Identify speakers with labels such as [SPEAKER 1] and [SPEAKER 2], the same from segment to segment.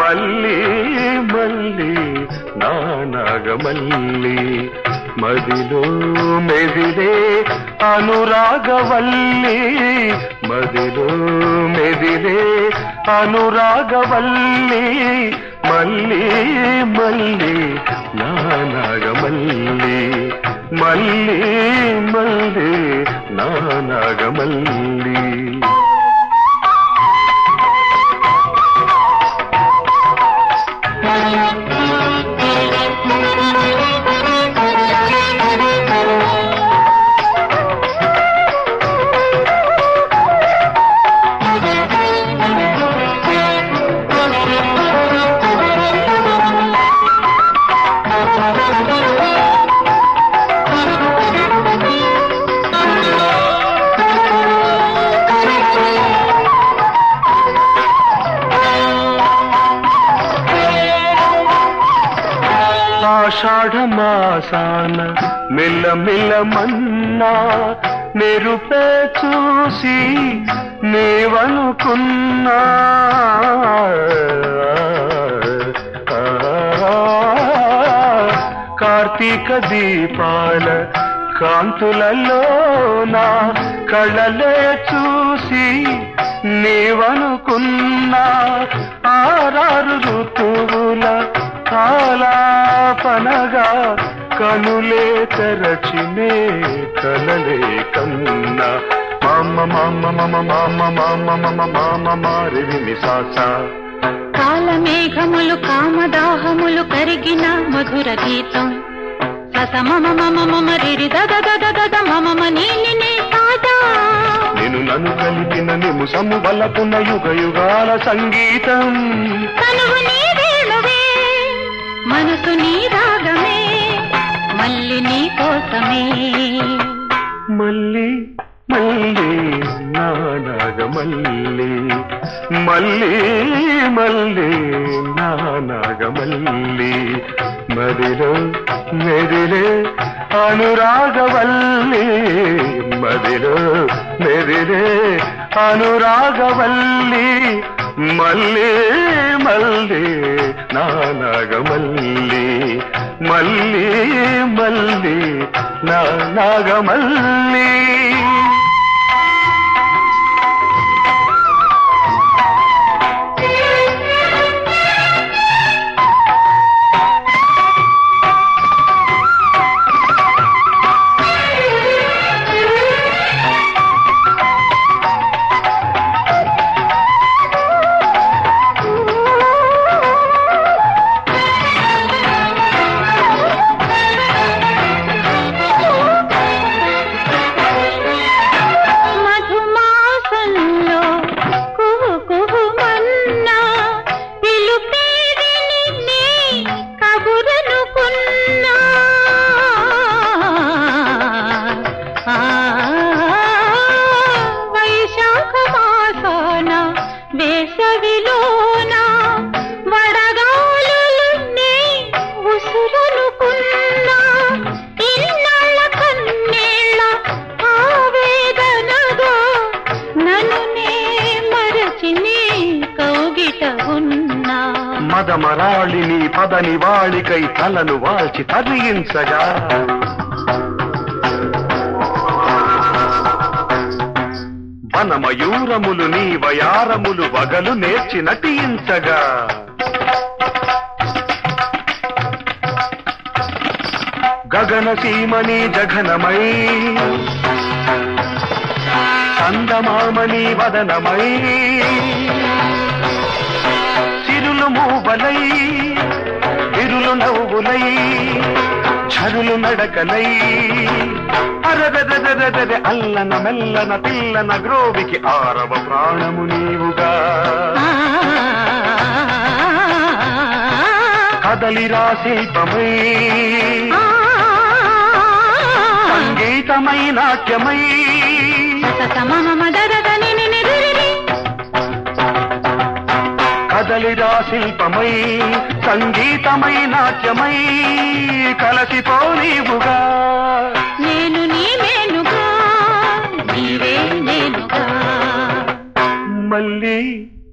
[SPEAKER 1] మల్లి మల్లి నా నాగమల్లి మదిలో మెదిలే అనురాగవల్లి మదిలో మెదిలే అనురాగవల్లి మల్లి మల్లి నా నాగమల్లి మల్లి మల్లి నా నాగమల్లి ఆషాఢమాసాన మెల్ల మెల్లమన్నా మెరుపే చూసి నీవనుకున్నా కార్తీక దీపాల కాంతులలోన కళలే చూసి నీవనుకున్నా ఆరారు ఋతువుల కాలాపనగా కనులే తెరచినే కలలే కన్నా మామ మామ మమ మామ మామ మమ మామ మారివిని సాస
[SPEAKER 2] కాలమేఘములు కామదాహములు కరిగిన మధుర గీతం సస మమ మమ మమ రిరి దద దద దద మమ మని సాదా
[SPEAKER 1] నేను నన్ను కలిపిన నిము సముబలపున యుగ యుగాల సంగీతం
[SPEAKER 2] తనువు నీ వేణువే మనసు నీ రాగమే మల్లి నీ కోసమే
[SPEAKER 1] మల్లి మల్లి నా నాగమల్లి మల్లి మల్లి నా నాగమల్లి మదిలో మెదిలే అనురాగవల్లి మదిలో మెదిలే అనురాగవల్లి మల్లి మల్లి నా నాగమల్లి మల్లి మల్లి నా నాగమల్లి మదమరాళిని పదని వాళికై తలను వాల్చి తరించగా వనమయూరములు నీ వయారములు వగలు నేర్చి నటించగా గగన సీమని జఘనమై చందమామని వదనమై సిరులు మూవలై విరులు నవ్వులై ఝరులు నడకలై అరదరదరదర అల్లన మెల్లన పిల్లన గ్రోవికి ఆరవ ప్రాణము నీవుగా కదలిరా శిల్పమై సంగీతమై నాట్యమై కదలిరా శిల్పమై సంగీతమై నాట్యమై కలసిపో నీవుగా
[SPEAKER 2] నేను నీవేనుగా నీవే నేనుగా
[SPEAKER 1] మల్లి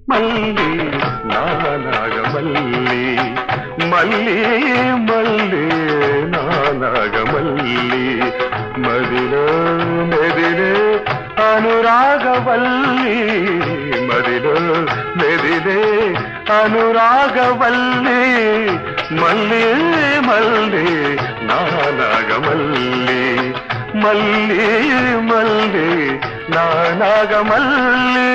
[SPEAKER 1] మల్లి నానాగమల్లి మల్లి మల్లి నానాగమల్లి మదిలో మెదిలే అనురాగవల్లి మదిలో మెదిలే అనురాగవల్లి మల్లి మల్లి నానాగమల్లి మల్లి మల్లి నానాగమల్లి